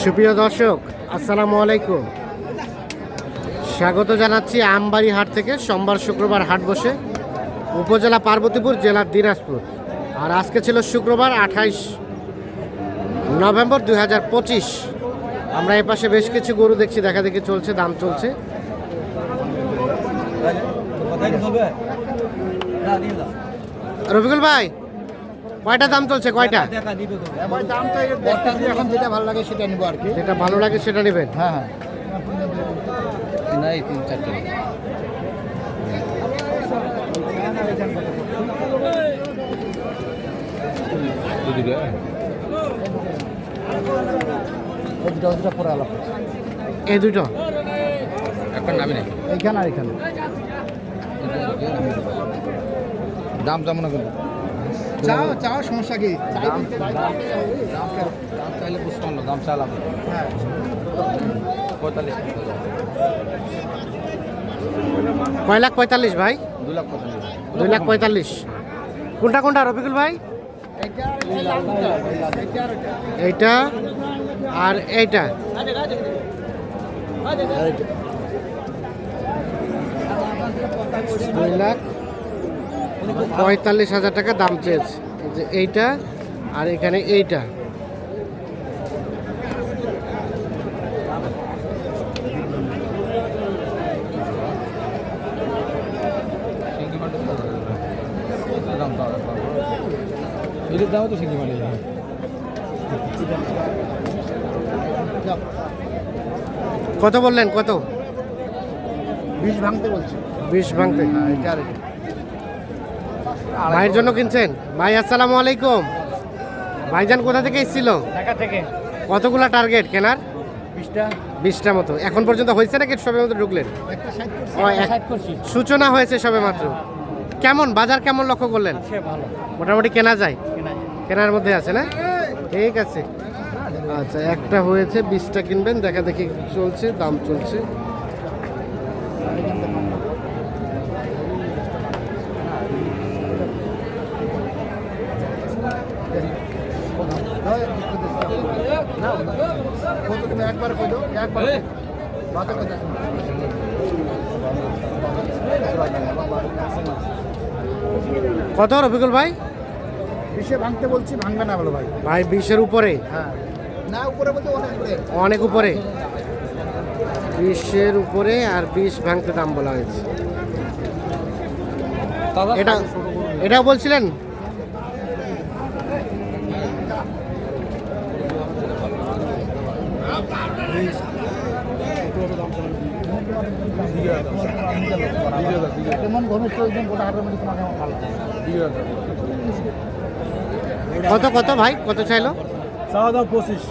সুপ্রিয় দর্শক, আসসালামু আলাইকুম। স্বাগত জানাচ্ছি আমবাড়ি হাট থেকে। সোমবার শুক্রবার হাট বসে উপজেলা পার্বতীপুর, জেলার দিনাজপুর। আর আজকে ছিল শুক্রবার 28 নভেম্বর 2025। আমরা এপাশে বেশ কিছু গরু দেখছি, দেখা দেখি চলছে, দাম চলছে। রফিকুল ভাই, কয়টা দাম চলছে? কয়টা? দাম তো এখন যেটা ভালো লাগে সেটা নিবো আর কি। যেটা ভালো লাগে সেটা নেবেন। হ্যাঁ হ্যাঁ, নাই 3-4টা। দুটা পরে আলাপ এই দুটো একটা নামি নাই, এইখানে আর এখানে দাম তেমন না, কিন্তু চাও চাও সমস্যা কি? দাম চাইলে বুঝতাম না, দাম চালাম। হ্যাঁ 45। কয় লাখ 45 ভাই? 2,45,000। 2,45,000। কোনটা কোনটা রফিকুল ভাই? এইটা আর এইটা। 2,45,000 টাকা দাম চেয়েছে। এই যে এইটা আর এখানে এইটা। কত বললেন? কত? 20 ভাঙতে বলছি। 20 ভাঙতে। ভাইয়ের জন্য কিনছেন? ভাই আসসালামু আলাইকুম। ভাইজান কোথা থেকে এসেছিল? ঢাকা থেকে। কতগুলা টার্গেট কেনার? 20টা। 20টা মতো। এখন পর্যন্ত হয়েছে নাকি সবে মাত্র ঢুকলেন? একটা 60 করছি, ও, একটা 60 করছি। সূচনা হয়েছে সবে মাত্র। কেমন বাজার, কেমন লক্ষ্য করলেন? সে ভালো মোটামুটি কেনা যায়, কেনা যায়। কেনার মধ্যে আছে না? ঠিক আছে। আচ্ছা, একটা হয়েছে, 20টা কিনবেন। দেখা দেখি চলছে, দাম চলছে। একবার কই দাও, একবার বাতা কথা। কত রফিকুল ভাই? 20 ভাঙতে বলছি, ভাঙবে না বলো ভাই। ভাই 20-এর উপরে? হ্যাঁ, না উপরে বলতে অনেক উপরে। অনেক উপরে। 20-এর উপরে আর 20 ভাঙতে দাম বলা হয়েছে। এটাও বলছিলেন? কত কত ভাই, কত চাইলো? 25।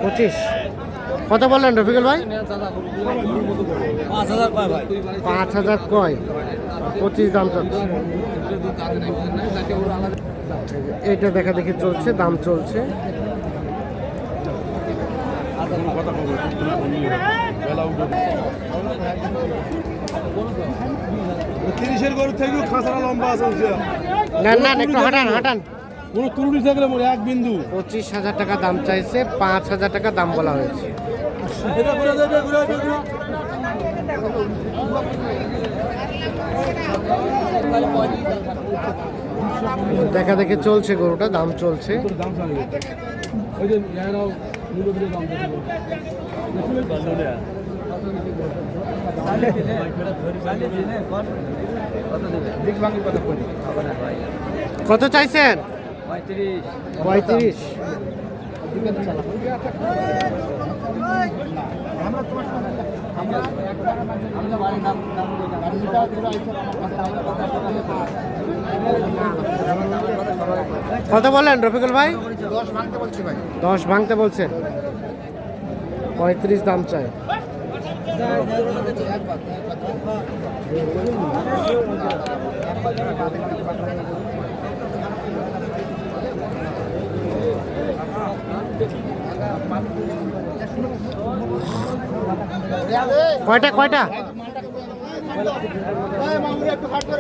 25। কত বললেন রফিকুল ভাই? 5,000 পায় ভাই। 5,000 কয়? 25 দাম চলছে। এইটা দেখা দেখি চলছে, দাম চলছে। 30-এর গরু থেকেও খাঁচারা লম্বা আছে। না না, একটু হাঁটান হাঁটান। কোনো তুরুটি থাকলে মোর এক বিন্দু। 25,000 টাকা দাম চাইছে, 5,000 টাকা দাম বলা হয়েছে। দেখা দেখে চলছে গরুটা, দাম চলছে। দাম চালি ওই যে এরাও মূল্য দিয়ে দাম দেবে। কত চাইছেন? 35। কত বললেন রফিকুল ভাই? 10 ভাঙতে বলছি ভাই। 10 ভাঙতে বলছেন। 35 দাম চাই। কয়টা কয়টা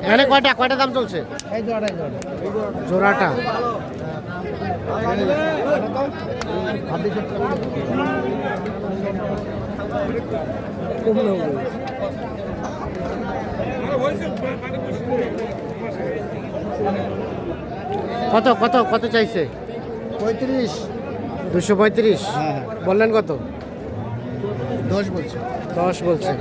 এখানে কয়টা কয়টা দাম চলছে? জোড়াটা কত কত কত চাইছে? 35। 235। হ্যাঁ বললেন কত? 10 বলছে। 10 বলছে।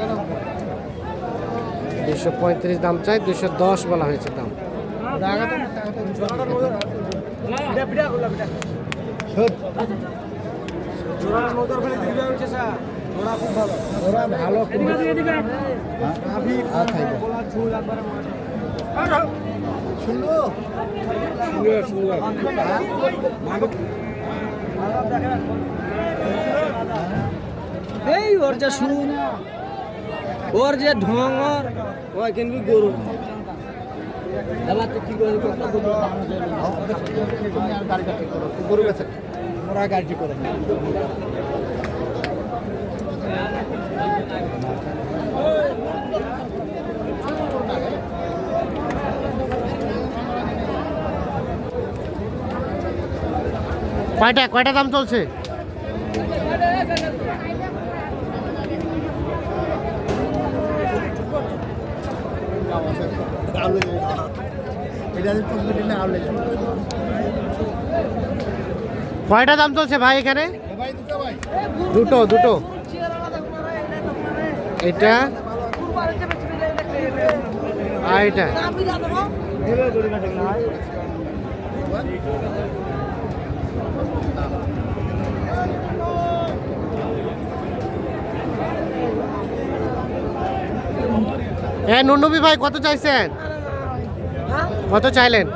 235 দাম চাই, 210 বলা হয়েছে দাম। ভালো এই ওর যে শুন ওর যে ঢঙর ওই কিনবি গরু এবার তো কি করে গরু বেছে ওরা গাড়ি করে কয়টা কয়টা দাম চলছে? কয়টা দাম চলছে ভাই এখানে? দুটো দুটো। এটা আর এটা। হ্যাঁ নুনবী ভাই কত চাইছেন? কত চাইলেন?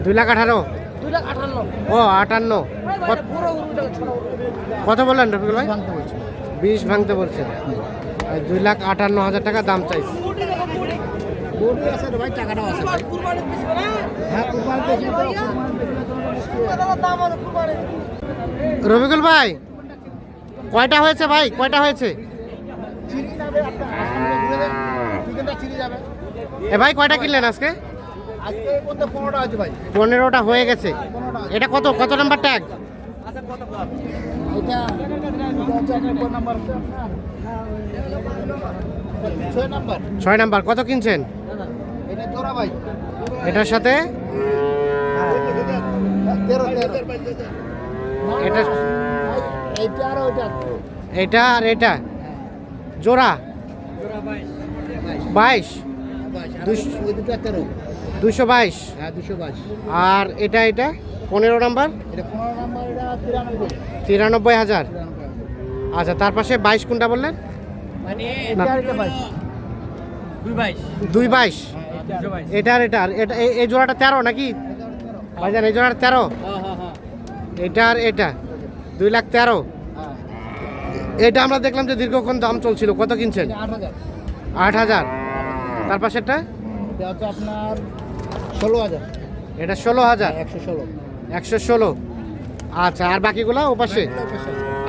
2,18,000। 2,58,000 ও 58। কত বললেন রফিকুল ভাই? 20 ভাঙতে বলছেন। 2,58,000 টাকা দাম চাইছে। রফিকুল ভাই কয়টা হয়েছে ভাই? কয়টা হয়েছে? এ ভাই কয়টা কিনলেন আজকে? 15টা হয়ে গেছে। এটা কত কত নাম্বার ট্যাগ? 6 নাম্বার। কত কিনছেন? এটার সাথে এটা এটা আর এটা জোড়া 22। 222। আর এটা এটা 15 নাম্বার 93,000। আচ্ছা তার পাশে 22 কোনটা বললেন? 222। এটা আর এটা এই জোড়াটা 13 নাকি ভাইজান? এই জোড়াটা 13। এটা আর এটা 2,13,000। এটা আমরা দেখলাম যে দীর্ঘক্ষণ দাম চলছিল। কত কিনছেন? 8,000। তার পাশেরটা আপনার 16,000। এটা 16,000। 116। 116। আচ্ছা আর বাকিগুলো ও পাশে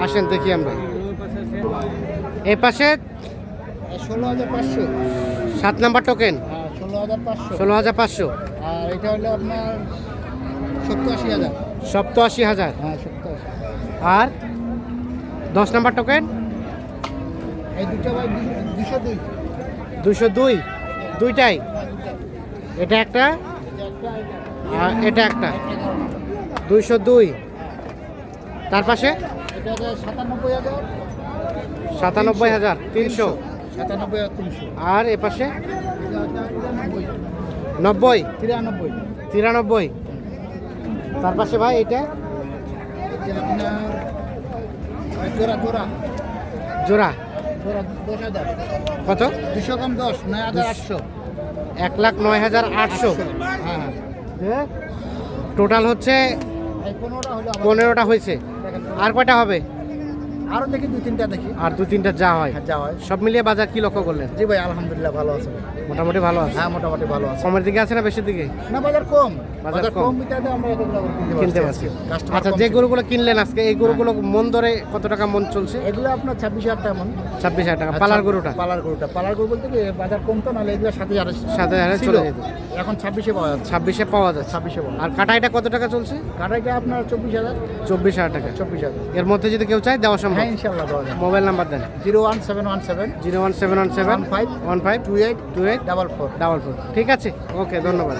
আসেন দেখি আমরা। এ পাশে 16,500। 7 নাম্বার টোকেন 16,500। 16,500। আর এটা হলো আপনার 87,000। 87,000। হ্যাঁ 87। আর 10 নাম্বার টোকেন এই দুটো ভাই 202। 202। দুইটাই? এটা একটা আর এটা একটা 202। তার পাশে এটা 97,000। 97,300। 97,300। আর এ পাশে 90। 93। 93। তার পাশে ভাই এটা এটা আপনার জোড়া জোড়া জোড়া জোড়া 10,000। কত? 200 কম 10 9,800। 1,09,800। হ্যাঁ টোটাল হচ্ছে এই 15টা হলো 15টা হয়েছে। আর কয়টা হবে? আরো দেখি 2-3টা দেখি। আর 2-3টা যা হয়। যা হয়। সব মিলিয়ে বাজার কি লক্ষ্য করলেন? জি ভাই আলহামদুলিল্লাহ ভালো আছে। মোটামুটি ভালো আছে। হ্যাঁ মোটামুটি ভালো আছে। কমের দিকে আছে না বেশির দিকে? না বাজার কম, বাজার বাজার কম। কম বিটাতে আমরা এগুলো কিনতে পারছি। কাস্টমার আচ্ছা, যে গরুগুলো কিনলেন আজকে, এই গরুগুলো মন ধরে কত টাকা মন চলছে? এগুলো আপনার 26,000 টাকা মন। 26,000 টাকা। পালার গরুটা পালার গরু বলতে কি বাজার কম তো, নাহলে এগুলো 7,000 7,000 চলে যেত। এখন 26-এ পাওয়া যাচ্ছে। 26-এ পাওয়া যাচ্ছে। 26-এ পাওয়া আর কাটাইটা কত টাকা চলছে? কাটাইটা আপনার 24,000। 24,000 টাকা। 24,000। এর মধ্যে যদি কেউ চায় দেওয়া সম্ভব? হ্যাঁ ইনশাআল্লাহ পাওয়া যাবে। মোবাইল নাম্বার দেন। 01717 01717 15 15 28 28 44 44। ঠিক আছে, ওকে, ধন্যবাদ।